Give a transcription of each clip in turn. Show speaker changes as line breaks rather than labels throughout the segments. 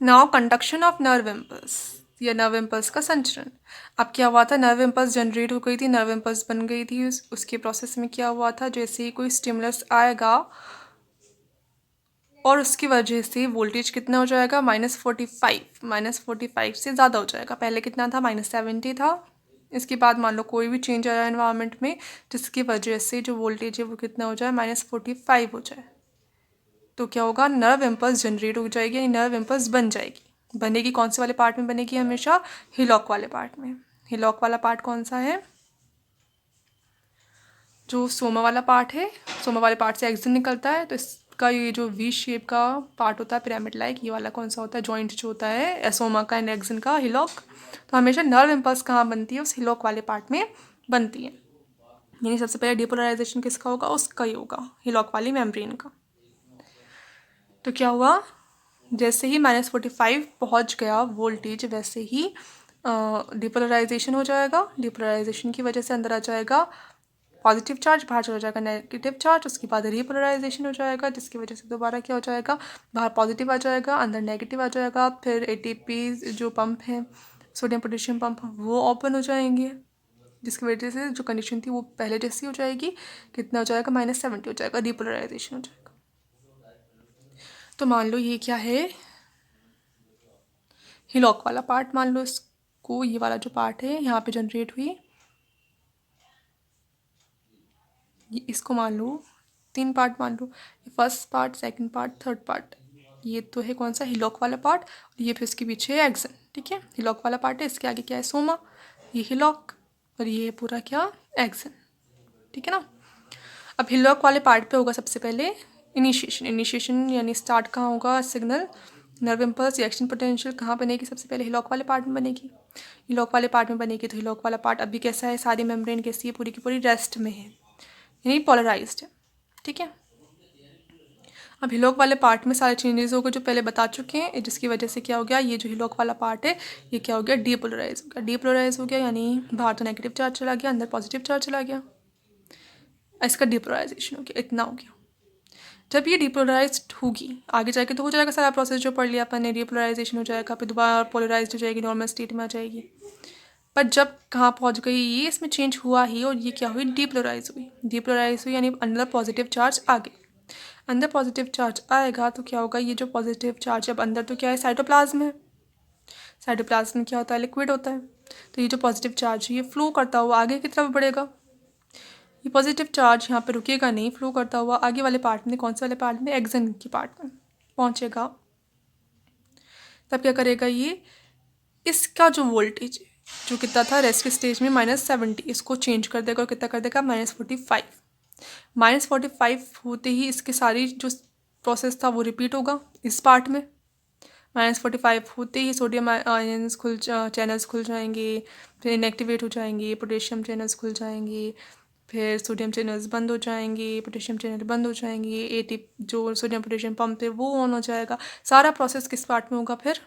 Now conduction of nerve impulse या nerve impulse का संचरण। अब क्या हुआ था, नर्व इम्पल्स जनरेट हो गई थी, नर्व इम्पल्स बन गई थी। उसके प्रोसेस में क्या हुआ था, जैसे ही कोई स्टिमुलस आएगा और उसकी वजह से वोल्टेज कितना हो जाएगा, -45 से ज़्यादा हो जाएगा। पहले कितना था, -70 था। इसके बाद मान लो कोई भी चेंज आया एनवायरनमेंट में जिसकी वजह से जो वोल्टेज है वो कितना हो जाए, -45 हो जाए, तो क्या होगा, नर्व इम्पल्स जनरेट हो जाएगी, यानी नर्व इम्पल्स बन जाएगी। बनेगी कौन से वाले पार्ट में बनेगी, हमेशा हिलॉक वाले पार्ट में। हिलॉक वाला पार्ट कौन सा है, जो सोमा वाला पार्ट है। सोमा वाले पार्ट से एक्सन निकलता है, तो इसका ये जो वी शेप का पार्ट होता है पिरामिड लाइक, ये वाला कौन सा होता है, जॉइंट जो होता है सोमा का एंड एक्सन का, हिलॉक। तो हमेशा नर्व इम्पल्स कहाँ बनती है, उस हिलॉक वाले पार्ट में बनती है। यानी सबसे पहले डिपोलराइजेशन किसका होगा, उसका ही होगा, हिलॉक वाली मेम्ब्रेन का। तो क्या हुआ, जैसे ही -45 पहुंच गया वोल्टेज, वैसे ही डिपोलराइजेशन हो जाएगा। डिपोलराइजेशन की वजह से अंदर आ जाएगा पॉजिटिव चार्ज, बाहर चला जाएगा नेगेटिव चार्ज। उसके बाद रीपोलराइजेशन हो जाएगा, जिसकी वजह से दोबारा क्या हो जाएगा, बाहर पॉजिटिव आ जाएगा, अंदर नेगेटिव आ जाएगा। फिर एटीपी जो पंप है, सोडियम पोटेशियम पंप, वो ओपन हो जाएंगे, जिसकी वजह से जो कंडीशन थी वो पहले जैसी हो जाएगी। कितना हो जाएगा, -70 हो जाएगा, डिपोलराइजेशन हो जाएगा। तो मान लो ये क्या है, हिलॉक वाला पार्ट मान लो इसको, ये वाला जो पार्ट है यहाँ पे जनरेट हुई, ये इसको मान लो 3 पार्ट मान लो, first part, second part, third part. ये तो है कौन सा, हिलॉक वाला पार्ट, और ये फिर इसके पीछे है एक्सन। ठीक है, हिलॉक वाला पार्ट है, इसके आगे क्या है, सोमा, ये हिलॉक, और ये पूरा क्या, एक्सन। ठीक है ना। अब हिलॉक वाले पार्ट पे होगा सबसे पहले इनिशिएशन। इनिशिएशन यानी स्टार्ट कहाँ होगा, signal nerve impulse reaction potential कहाँ बनेगी, सबसे पहले हिलॉक वाले पार्ट में बनेगी। हिलॉक वाले पार्ट में बनेगी, तो हिलॉक वाला पार्ट अभी कैसा है, सारी मेम्ब्रेन कैसी है, पूरी की पूरी रेस्ट में है, यानी पोलराइज्ड है। ठीक है। अब हिलॉक वाले पार्ट में सारे चेंजेस हो गए जो पहले बता चुके हैं, जिसकी वजह से क्या हो गया, ये जो हिलॉक वाला पार्ट है ये क्या हो गया, डीपोलराइज हो गया। डीपोलराइज हो गया यानी बाहर तो नेगेटिव चार्ज चला गया, अंदर पॉजिटिव चार्ज चला गया, इसका डीपोलराइजेशन हो गया, इतना हो गया। जब ये डीपोलराइज्ड होगी, आगे जाके तो हो जाएगा सारा प्रोसेस जो पढ़ लिया अपन ने, डीपोलराइजेशन हो जाएगा, फिर दोबारा पोलराइज्ड हो जाएगी, नॉर्मल स्टेट में आ जाएगी। पर जब कहाँ पहुँच गई ये, इसमें चेंज हुआ ही, और ये क्या हुई, डीपोलराइज हुई। डीपोलराइज हुई यानी अंदर पॉजिटिव चार्ज आ गए। अंदर पॉजिटिव चार्ज आएगा तो क्या होगा, ये जो पॉजिटिव चार्ज अब अंदर तो क्या है, साइटोप्लाज्म है। साइटोप्लाज्म में क्या होता है, लिक्विड होता है। तो ये जो पॉजिटिव चार्ज है ये फ्लो करता हुआ आगे की तरफ बढ़ेगा। ये पॉजिटिव चार्ज यहाँ पे रुकेगा नहीं, फ्लो करता हुआ आगे वाले पार्ट में, कौन से वाले पार्ट में, एक्सन के पार्ट में पहुँचेगा। तब क्या करेगा ये, इसका जो वोल्टेज जो कितना था रेस्ट स्टेज में -70, इसको चेंज कर देगा और कितना कर देगा, -45। -45 होते ही इसके सारी जो प्रोसेस था वो रिपीट होगा इस पार्ट में। -45 होते ही सोडियम आयन्स चैनल्स खुल जाएंगे, फिर इनएक्टिवेट हो जाएंगे, पोटेशियम चैनल्स खुल जाएंगे, फिर सोडियम चैनल्स बंद हो जाएंगे, पोटेशियम चैनल बंद हो जाएंगे, एटी जो सोडियम पोटेशियम पंप है वो ऑन हो जाएगा। सारा प्रोसेस किस पार्ट में होगा, फिर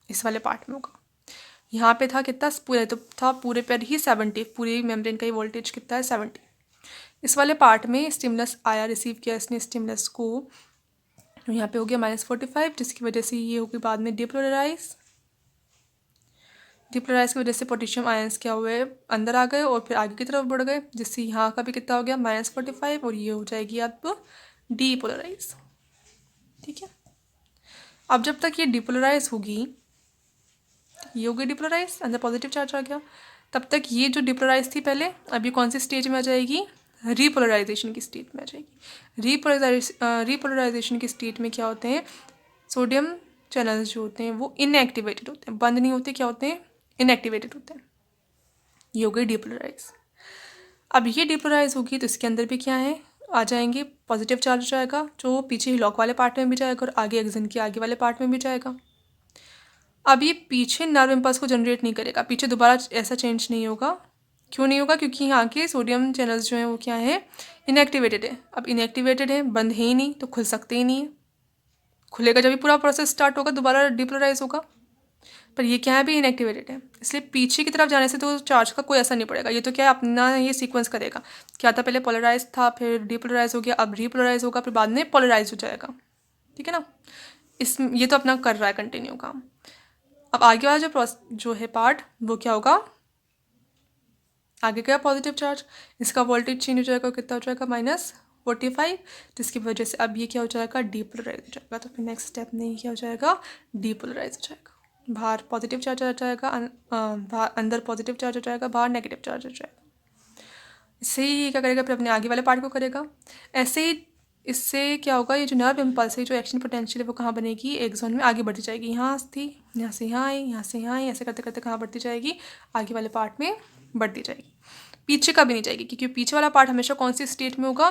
इस वाले पार्ट में होगा। यहाँ पे था कितना, पूरे तो था पूरे पर ही 70, पूरी मेम्ब्रेन का ही वोल्टेज कितना है, 70। इस वाले पार्ट में स्टिमुलस आया, रिसीव किया इसने स्टिमुलस को, तो यहाँ पे हो गया -45, जिसकी वजह से ये होगी बाद में डिपोलराइज। डिपोलराइज की वजह से पोटेशियम आयंस क्या हुए, अंदर आ गए और फिर आगे की तरफ बढ़ गए, जिससे यहाँ का भी कितना हो गया, -45, और ये हो जाएगी अब डीपोलराइज। ठीक है। अब जब तक ये डिपोलराइज होगी, ये हो गई डिपोलराइज, अंदर पॉजिटिव चार्ज आ गया, तब तक ये जो डिपोलराइज थी पहले, अभी कौन सी स्टेज में आ जाएगी, रीपोलराइजेशन की स्टेट में आ जाएगी। रीपोलराइजेशन की स्टेट में क्या होते हैं, सोडियम चैनल्स जो होते हैं वो इनएक्टिवेटेड होते हैं, बंद नहीं होते, क्या होते हैं, इनएक्टिवेटेड होते हैं। ये हो गई डिपोलराइज। अब ये डिपोलराइज होगी तो इसके अंदर भी क्या है, आ जाएंगे, पॉजिटिव चार्ज हो जाएगा जो पीछे हिलॉक वाले पार्ट में भी जाएगा और आगे एक्सन के आगे वाले पार्ट में भी जाएगा। अब ये पीछे नर्व इम्पल्स को जनरेट नहीं करेगा, पीछे दोबारा ऐसा चेंज नहीं होगा। क्यों नहीं होगा, क्योंकि यहाँ के सोडियम चैनल्स जो हैं वो क्या है, इनएक्टिवेटेड है। अब इनएक्टिवेटेड है, बंद है ही नहीं, तो खुल सकते ही नहीं है। खुलेगा जब भी पूरा प्रोसेस स्टार्ट होगा, दोबारा डिपोलराइज होगा। पर ये क्या है, अभी इनएक्टिवेटेड है, इसलिए पीछे की तरफ जाने से तो चार्ज का कोई असर नहीं पड़ेगा। ये तो क्या है, अपना ये सीक्वेंस करेगा, क्या था, पहले पोलराइज था, फिर डिपोलराइज हो गया, अब रीपोलराइज होगा, फिर बाद में पोलराइज हो जाएगा। ठीक है ना। ये तो अपना कर रहा है कंटिन्यू काम। अब आगे वाला जो है पार्ट वो क्या होगा, आगे क्या पॉजिटिव चार्ज, इसका वोल्टेज चेंज हो जाएगा, कितना हो जाएगा -45, जिसकी वजह से अब ये क्या हो जाएगा, डीपोलराइज हो जाएगा। तो फिर नेक्स्ट स्टेप में ये क्या हो जाएगा, डीपोलराइज हो जाएगा। बाहर पॉजिटिव चार्ज आ जाएगा, बाहर अंदर पॉजिटिव चार्ज हो जाएगा, बाहर नेगेटिव चार्ज हो जाएगा। इससे ही क्या करेगा, फिर अपने आगे वाले पार्ट को करेगा। ऐसे ही इससे क्या होगा, ये जो नर्व इम्पल्स है, जो एक्शन पोटेंशियल है, वो कहाँ बनेगी, एक जोन में आगे बढ़ती जाएगी। यहाँ थी, यहाँ से यहाँ आई, यहाँ से यहाँ आई, ऐसे करते करते कहाँ बढ़ती जाएगी, आगे वाले पार्ट में बढ़ती जाएगी। पीछे कभी नहीं जाएगी, क्योंकि पीछे वाला पार्ट हमेशा कौन सी स्टेट में होगा,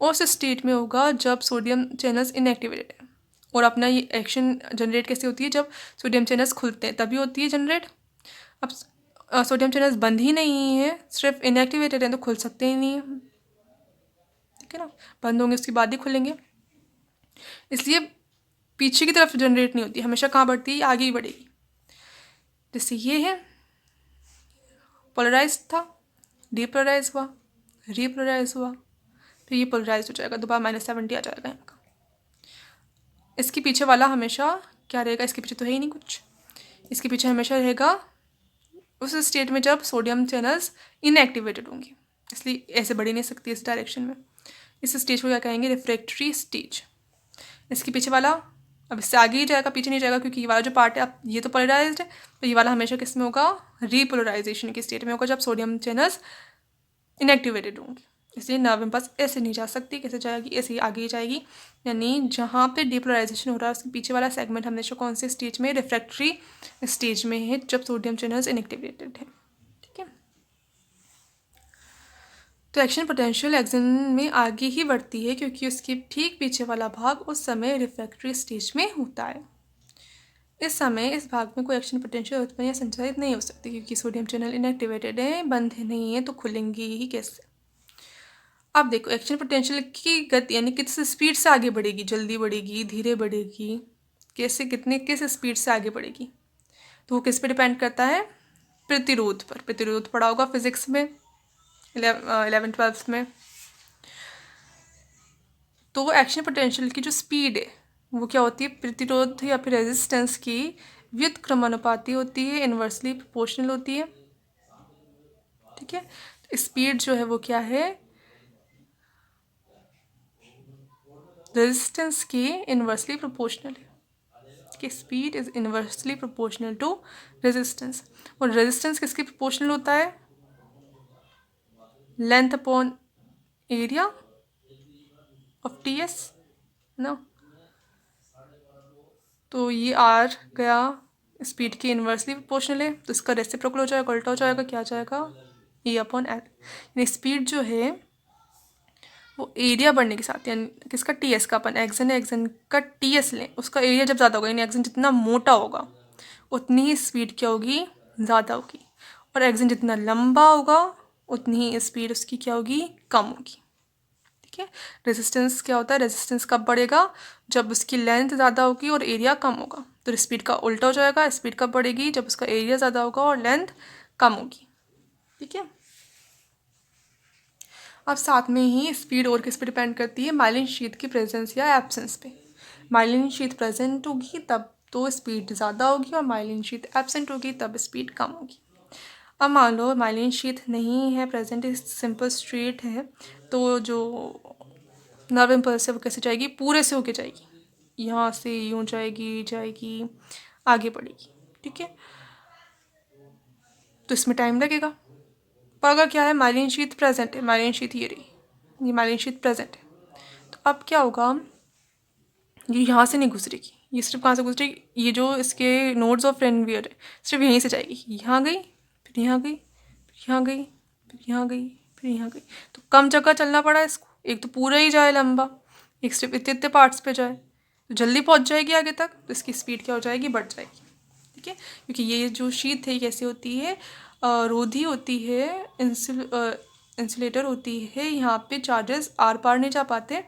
उस स्टेट में होगा जब सोडियम चैनल्स इनएक्टिवेटेड है। और अपना ये एक्शन जनरेट कैसे होती है, जब सोडियम चैनल्स खुलते हैं तभी होती है जनरेट। अब सोडियम चैनल्स बंद ही नहीं है, सिर्फ इनएक्टिवेटेड हैं, तो खुल सकते ही नहीं है, ठीक है ना, बंद होंगे उसके बाद ही खुलेंगे। इसलिए पीछे की तरफ जनरेट नहीं होती, हमेशा कहाँ बढ़ती है, आगे ही बढ़ेगी। जैसे ये है, पोलराइज था, डीपोलराइज हुआ, रीपोलराइज हुआ, फिर ये पोलराइज हो जाएगा, दोबारा -70 आ जाएगा यहाँ का। इसके पीछे वाला हमेशा क्या रहेगा, इसके पीछे तो है ही नहीं कुछ, इसके पीछे हमेशा रहेगा उस स्टेट में जब सोडियम चैनल्स इनएक्टिवेटेड होंगे, इसलिए ऐसे बढ़ ही नहीं सकती इस डायरेक्शन में। इस स्टेज को क्या कहेंगे, रिफ्रैक्टरी स्टेज। इसके पीछे वाला अब इससे आगे ही जाएगा, पीछे नहीं जाएगा, क्योंकि ये वाला जो पार्ट है, अब ये तो पोलराइज्ड है, तो ये वाला हमेशा किस में होगा, रीपोलराइजेशन की स्टेट में होगा, जब सोडियम चैनल्स इनएक्टिवेटेड होंगे। इसलिए नर्व इम्पल्स ऐसे नहीं जा सकती, कैसे जाएगी, ऐसे ही आगे ही जाएगी। यानी जहाँ पे डीपोलराइजेशन हो रहा है उसके पीछे वाला सेगमेंट हमेशा कौन से स्टेज में, रिफ्रैक्टरी स्टेज में है, जब सोडियम चैनल्स इनएक्टिवेटेड है, ठीक है। तो एक्शन पोटेंशियल एक्सन में आगे ही बढ़ती है, क्योंकि उसके ठीक पीछे वाला भाग उस समय रिफ्रैक्टरी स्टेज में होता है। इस समय इस भाग में कोई एक्शन पोटेंशियल उत्पन्न या संचारित नहीं हो सकती, क्योंकि सोडियम चैनल इनएक्टिवेटेड है, बंद नहीं है, तो खुलेंगी ही कैसे। अब देखो एक्शन पोटेंशियल की गति यानी किस स्पीड से आगे बढ़ेगी, जल्दी बढ़ेगी, धीरे बढ़ेगी, कैसे, कितने किस स्पीड से आगे बढ़ेगी, तो वो किस पे डिपेंड करता है, प्रतिरोध पर। प्रतिरोध पढ़ा होगा फिजिक्स में 11th-12th में। तो एक्शन पोटेंशियल की जो स्पीड है वो क्या होती है, प्रतिरोध या फिर रेजिस्टेंस की व्युत्क्रमानुपाती होती है, इन्वर्सली प्रोपोर्शनल होती है, ठीक है। स्पीड जो है वो क्या है, रेजिस्टेंस की इन्वर्सली प्रोपोर्शनल है, कि speed is inversely proportional to resistance. और रेजिस्टेंस किसकी प्रोपोर्शनल होता है, length upon area of T S ना। तो ये आर गया स्पीड की इन्वर्सली प्रोपोर्शनल है, तो इसका रेसिप्रोकल हो जाएगा, उल्टा हो जाएगा, क्या आ जाएगा, ए अपॉन एल। यानी स्पीड जो है वो एरिया बढ़ने के साथ, यानी किसका, टी एस का, अपन एक्सन है, एक्सन का टी एस लें, उसका एरिया जब ज़्यादा होगा, यानी एक्सन जितना मोटा होगा उतनी ही स्पीड क्या होगी, ज़्यादा होगी। और एक्सन जितना लंबा होगा उतनी ही स्पीड उसकी क्या होगी, कम होगी, ठीक है। रेजिस्टेंस क्या होता है, रेजिस्टेंस कब बढ़ेगा, जब उसकी लेंथ ज़्यादा होगी और एरिया कम होगा। तो स्पीड का उल्टा हो जाएगा, स्पीड कब बढ़ेगी, जब उसका एरिया ज़्यादा होगा और लेंथ कम होगी, ठीक है। अब साथ में ही स्पीड और किस पे डिपेंड करती है, माइलिन शीथ की प्रेजेंस या एब्सेंस पे। माइलिन शीथ प्रेजेंट होगी तब तो स्पीड ज़्यादा होगी, और माइलिन शीथ एब्सेंट होगी तब स्पीड कम होगी। अब मान लो माइलिन शीथ नहीं है प्रेजेंट, सिंपल स्ट्रेट है, तो जो नर्व इम्पल्स है वो कैसे जाएगी, पूरे से होके जाएगी, यहाँ से यूँ जाएगी जाएगी आगे बढ़ेगी, ठीक है। तो इसमें टाइम लगेगा। पर अगर क्या है, माइलिन शीथ प्रेजेंट है, माइलिन शीथ ये रही, ये माइलिन शीथ प्रेजेंट है, तो अब क्या होगा, ये यहाँ से नहीं गुजरेगी, ये सिर्फ कहाँ से गुजरेगी, ये जो इसके नोड्स ऑफ रेनवियर है सिर्फ यहीं से जाएगी, यहाँ गई, फिर यहाँ गई, फिर यहाँ गई, फिर यहाँ गई, फिर यहाँ गई। तो कम जगह चलना पड़ा इसको, एक तो पूरा ही जाए लंबा, एक सिर्फ इतने इतने पार्ट्स पे जाए, तो जल्दी पहुँच जाएगी आगे तक, तो इसकी स्पीड क्या हो जाएगी, बढ़ जाएगी, ठीक है। क्योंकि ये जो शीट है कैसी होती है, रोधी होती है, इंसुलेटर होती है, यहाँ पे चार्जेस आर पार नहीं जा पाते,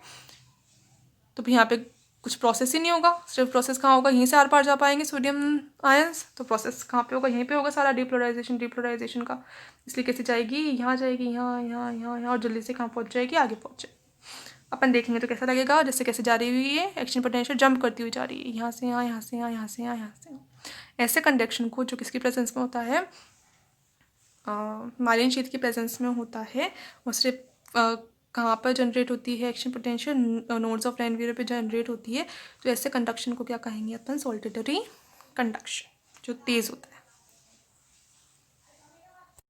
तो फिर यहाँ पे कुछ प्रोसेस ही नहीं होगा। सिर्फ प्रोसेस कहाँ होगा, यहीं से आर पार जा पाएंगे सोडियम आयंस, तो प्रोसेस कहाँ पे होगा, यहीं पे होगा सारा डीपोलराइजेशन का। इसलिए कैसे जाएगी, यहाँ जाएगी, यहाँ यहाँ यहाँ यहाँ, और जल्दी से कहाँ पहुँच जाएगी, आगे पहुँच जाएगी। अपन देखेंगे तो कैसा लगेगा, जैसे कैसे जा रही हुई है एक्सचेंज पोटेंशियल, जंप करती हुई जा रही है, यहाँ से यहाँ, यहाँ से यहाँ, यहाँ से यहाँ, यहाँ से यहाँ। ऐसे कंडक्शन को जो किसकी प्रेजेंस में होता है, माइलिन शीट की प्रेजेंस में होता है, वो सिर्फ कहाँ पर जनरेट होती है action potential, nodes of line पे जनरेट होती है। तो ऐसे कंडक्शन को क्या कहेंगे अपन, सॉल्टेटरी कंडक्शन, जो तेज़ होता है।